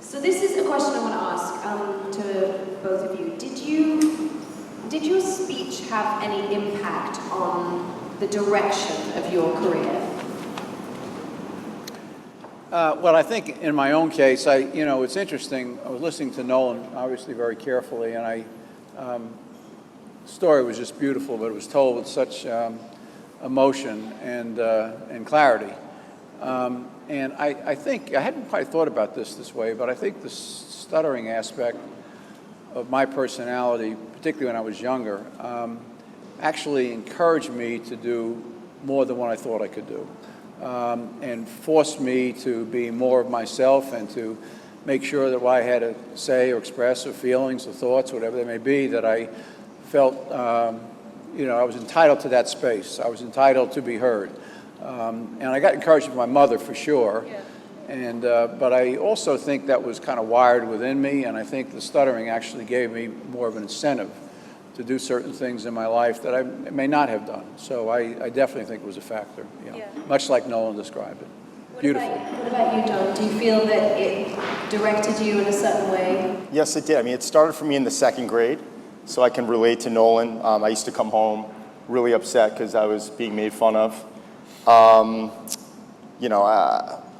So this is a question I want to ask to both of you. Did your speech have any impact on the direction of your career? Well, I think in my own case, it's interesting. I was listening to Nolan, obviously very carefully, and the story was just beautiful, but it was told with such emotion and clarity. And I think, I hadn't quite thought about this way, but I think the stuttering aspect of my personality, particularly when I was younger, actually encouraged me to do more than what I thought I could do. And forced me to be more of myself and to make sure that what I had to say or express or feelings or thoughts, whatever they may be, that I felt, I was entitled to that space. I was entitled to be heard. And I got encouraged from my mother for sure. Yeah. And, but I also think that was kind of wired within me, and I think the stuttering actually gave me more of an incentive to do certain things in my life that I may not have done. So I definitely think it was a factor, much like Nolan described it. Beautiful. What about you, Don? Do you feel that it directed you in a certain way? Yes, it did. I mean, it started for me in the second grade, so I can relate to Nolan. I used to come home really upset because I was being made fun of.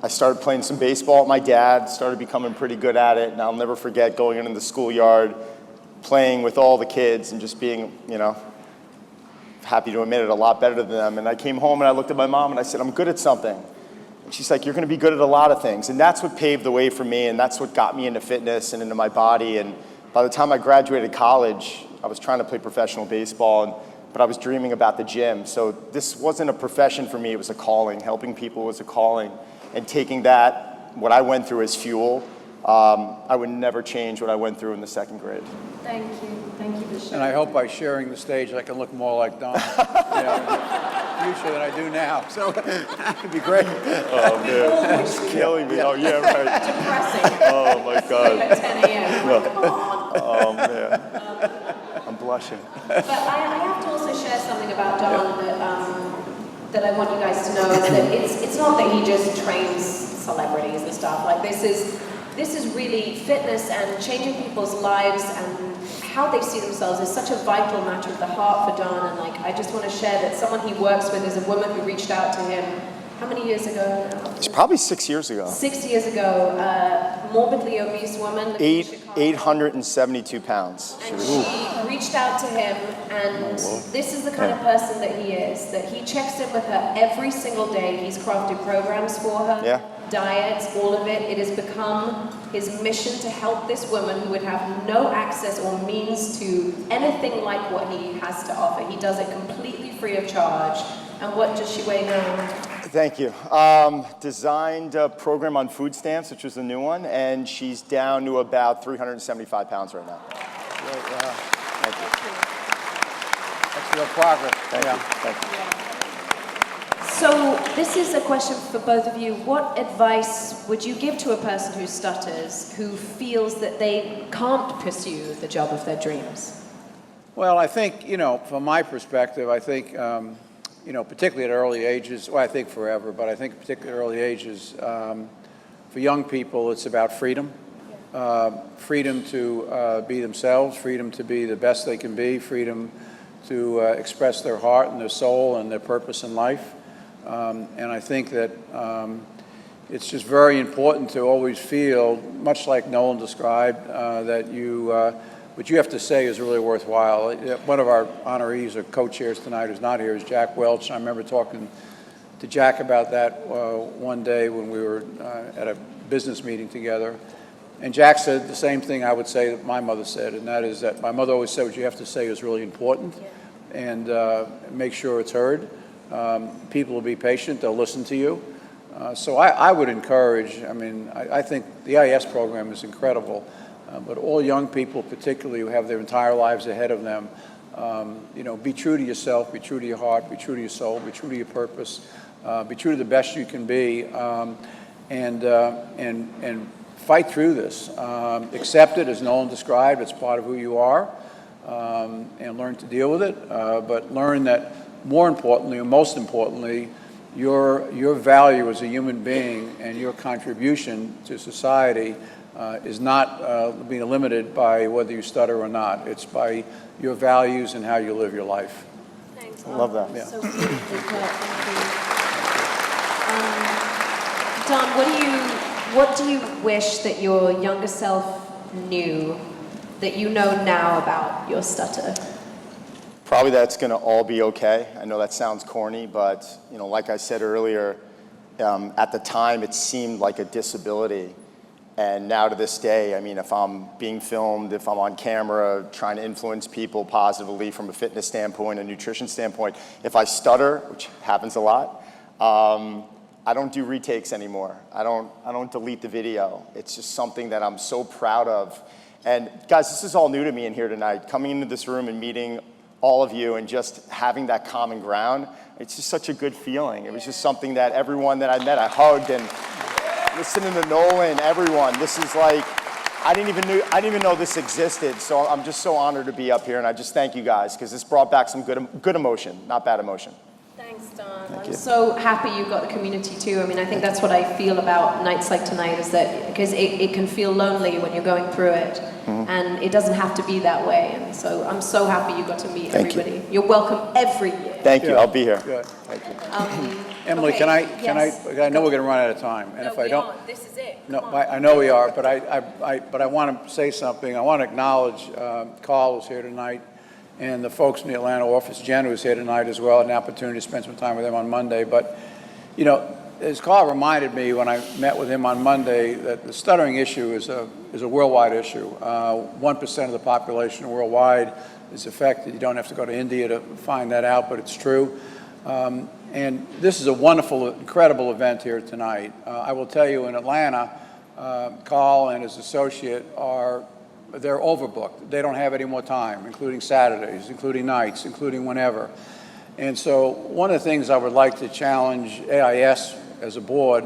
I started playing some baseball with my dad, started becoming pretty good at it, and I'll never forget going into the schoolyard, playing with all the kids and just being, happy to admit it, a lot better than them. And I came home and I looked at my mom and I said, I'm good at something. And she's like, you're going to be good at a lot of things. And that's what paved the way for me, and that's what got me into fitness and into my body. And by the time I graduated college, I was trying to play professional baseball, but I was dreaming about the gym. So this wasn't a profession for me, it was a calling. Helping people was a calling. And taking that, what I went through as fuel, I would never change what I went through in the second grade. Thank you for sharing. And I hope by sharing the stage I can look more like Don in the future than I do now. So that would be great. Oh man, it's killing me. Oh yeah, right. Depressing. Oh my God. At 10 a.m. No. Come on. Oh man, I'm blushing. But I have to also share something about Don that I want you guys to know, is that it's not that he just trains celebrities and stuff. Like this is really fitness and changing people's lives and how they see themselves is such a vital matter of the heart for Don. And I just want to share that someone he works with is a woman who reached out to him. How many years ago now? It's probably 6 years ago. 6 years ago, morbidly obese woman. 872 pounds. And she reached out to him, and this is the kind of person that he is, that he checks in with her every single day. He's crafted programs for her, diets, all of it. It has become his mission to help this woman who would have no access or means to anything like what he has to offer. He does it completely free of charge. And what does she weigh now? Thank you. Designed a program on food stamps, which was a new one, and she's down to about 375 pounds right now. Thank you. That's real progress. Thank you. So this is a question for both of you. What advice would you give to a person who stutters, who feels that they can't pursue the job of their dreams? Well, I think, from my perspective, I think, particularly at early ages, well, I think forever, but I think particularly at early ages, for young people, it's about freedom. Freedom to be themselves, freedom to be the best they can be, freedom to express their heart and their soul and their purpose in life. And I think that it's just very important to always feel, much like Nolan described, that what you have to say is really worthwhile. One of our honorees or co-chairs tonight who's not here is Jack Welch. And I remember talking to Jack about that one day when we were at a business meeting together. And Jack said the same thing I would say that my mother said, and that is that my mother always said what you have to say is really important, and make sure it's heard. People will be patient, they'll listen to you. So I would encourage, I think the AIS program is incredible, but all young people particularly who have their entire lives ahead of them, be true to yourself, be true to your heart, be true to your soul, be true to your purpose, be true to the best you can be, and fight through this. Accept it, as Nolan described, it's part of who you are, and learn to deal with it, but learn that more importantly, or most importantly, your value as a human being and your contribution to society is not being limited by whether you stutter or not. It's by your values and how you live your life. Thanks. I love that. Yeah. So beautifully put. Thank you. Don, what do you wish that your younger self knew that you know now about your stutter? Probably that's going to all be okay. I know that sounds corny, but like I said earlier, at the time it seemed like a disability. And now to this day, I mean, if I'm being filmed, if I'm on camera, trying to influence people positively from a fitness standpoint, a nutrition standpoint, if I stutter, which happens a lot, I don't do retakes anymore. I don't delete the video. It's just something that I'm so proud of. And guys, this is all new to me in here tonight. Coming into this room and meeting all of you and just having that common ground, it's just such a good feeling. It was just something that everyone that I met, I hugged, and listening to Nolan, everyone, this is like, I didn't even know this existed. So I'm just so honored to be up here, and I just thank you guys, because this brought back some good emotion, not bad emotion. Thanks, Don. Thank I'm you. so happy you got the community too. I mean, I think that's what I feel about nights like tonight, is that because it can feel lonely when you're going through it, and it doesn't have to be that way. And so I'm so happy you got to meet Thank you. everybody. You're welcome every year. Thank you. Yeah. I'll be here. Good. Thank you. Emily, Okay, can I yes. know we're going to run out of time, and No, if I we don't, aren't. This is it. no, Come on. I know we are, but I want to say something. I want to acknowledge Carl, who's here tonight, and the folks in the Atlanta office. Jen, who's here tonight as well, had an opportunity to spend some time with them on Monday. But as Carl reminded me when I met with him on Monday, that the stuttering issue is a worldwide issue. 1% of the population worldwide is affected. You don't have to go to India to find that out, but it's true. And this is a wonderful, incredible event here tonight. I will tell you, in Atlanta, Carl and his associate they're overbooked. They don't have any more time, including Saturdays, including nights, including whenever. And so one of the things I would like to challenge AIS as a board,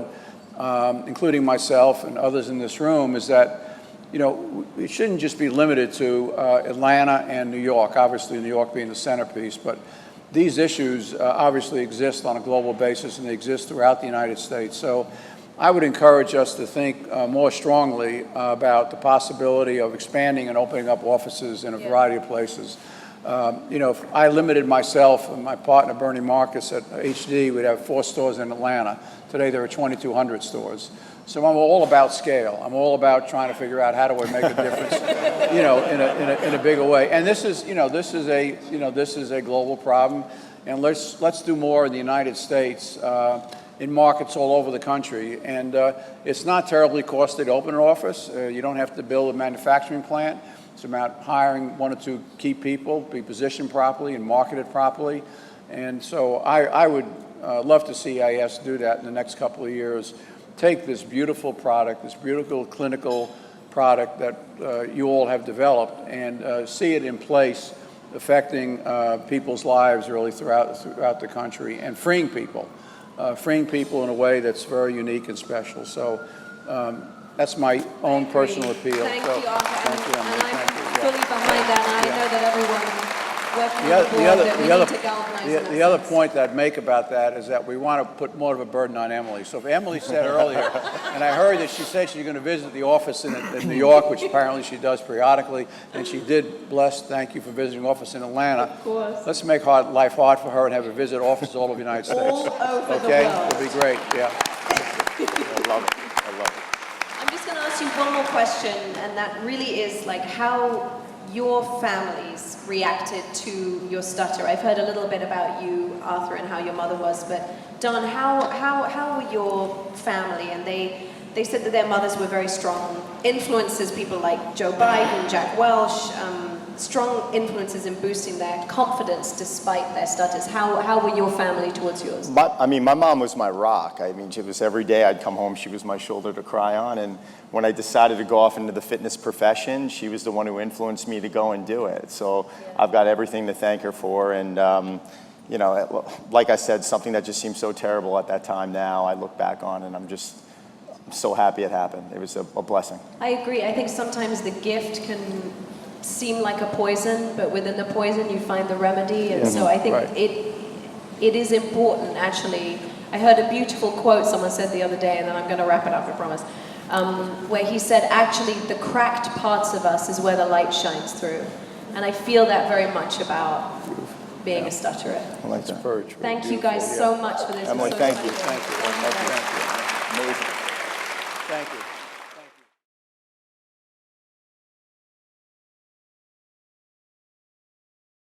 including myself and others in this room, is that it shouldn't just be limited to Atlanta and New York, obviously New York being the centerpiece, but these issues obviously exist on a global basis, and they exist throughout the United States. So I would encourage us to think more strongly about the possibility of expanding and opening up offices in a variety of places. If I limited myself and my partner Bernie Marcus at HD, we'd have 4 stores in Atlanta. Today there are 2,200 stores. So I'm all about scale. I'm all about trying to figure out how do I make a difference, in a bigger way. And this is a global problem, and let's do more in the United States, in markets all over the country. And it's not terribly costly to open an office. You don't have to build a manufacturing plant. It's about hiring 1 or 2 key people, be positioned properly and marketed properly. And so I would love to see AIS do that in the next couple of years. Take this beautiful product, this beautiful clinical product that you all have developed, and see it in place, affecting people's lives really throughout the country, and freeing people in a way that's very unique and special. So that's my own personal appeal. Thank So, you, Arthur. thank you, Emily. And I'm Thank you. fully behind that, and I know that everyone working on the board, that we need to galvanize in that The other sense. point that I'd make about that is that we want to put more of a burden on Emily. So if Emily said earlier, and I heard that she said she's going to visit the office in New York, which apparently she does periodically, and she did thank you for visiting the office in Atlanta. Of course. Let's make life hard for her and have her visit offices all over the United States. All over the Okay? world. It'll be great, yeah. I love it. I love it. I'm just going to ask you one more question, and that really is like how your families reacted to your stutter. I've heard a little bit about you, Arthur, and how your mother was, but Don, how were your family? And they said that their mothers were very strong influences, people like Joe Biden, Jack Welch, strong influences in boosting their confidence despite their stutters. How were your family towards yours? My mom was my rock. I mean, it was every day I'd come home, she was my shoulder to cry on. And when I decided to go off into the fitness profession, she was the one who influenced me to go and do it. So I've got everything to thank her for. And, like I said, something that just seemed so terrible at that time now, I look back on and I'm so happy it happened. It was a blessing. I agree. I think sometimes the gift can seem like a poison, but within the poison you find the remedy. And so I think it is important, actually. I heard a beautiful quote someone said the other day, and then I'm going to wrap it up, I promise. where he said, actually, the cracked parts of us is where the light shines through. And I feel that very much about being a stutterer. I like that. Thank you guys so much for this. Emily, So thank you. exciting. Thank you. Amazing. Thank you.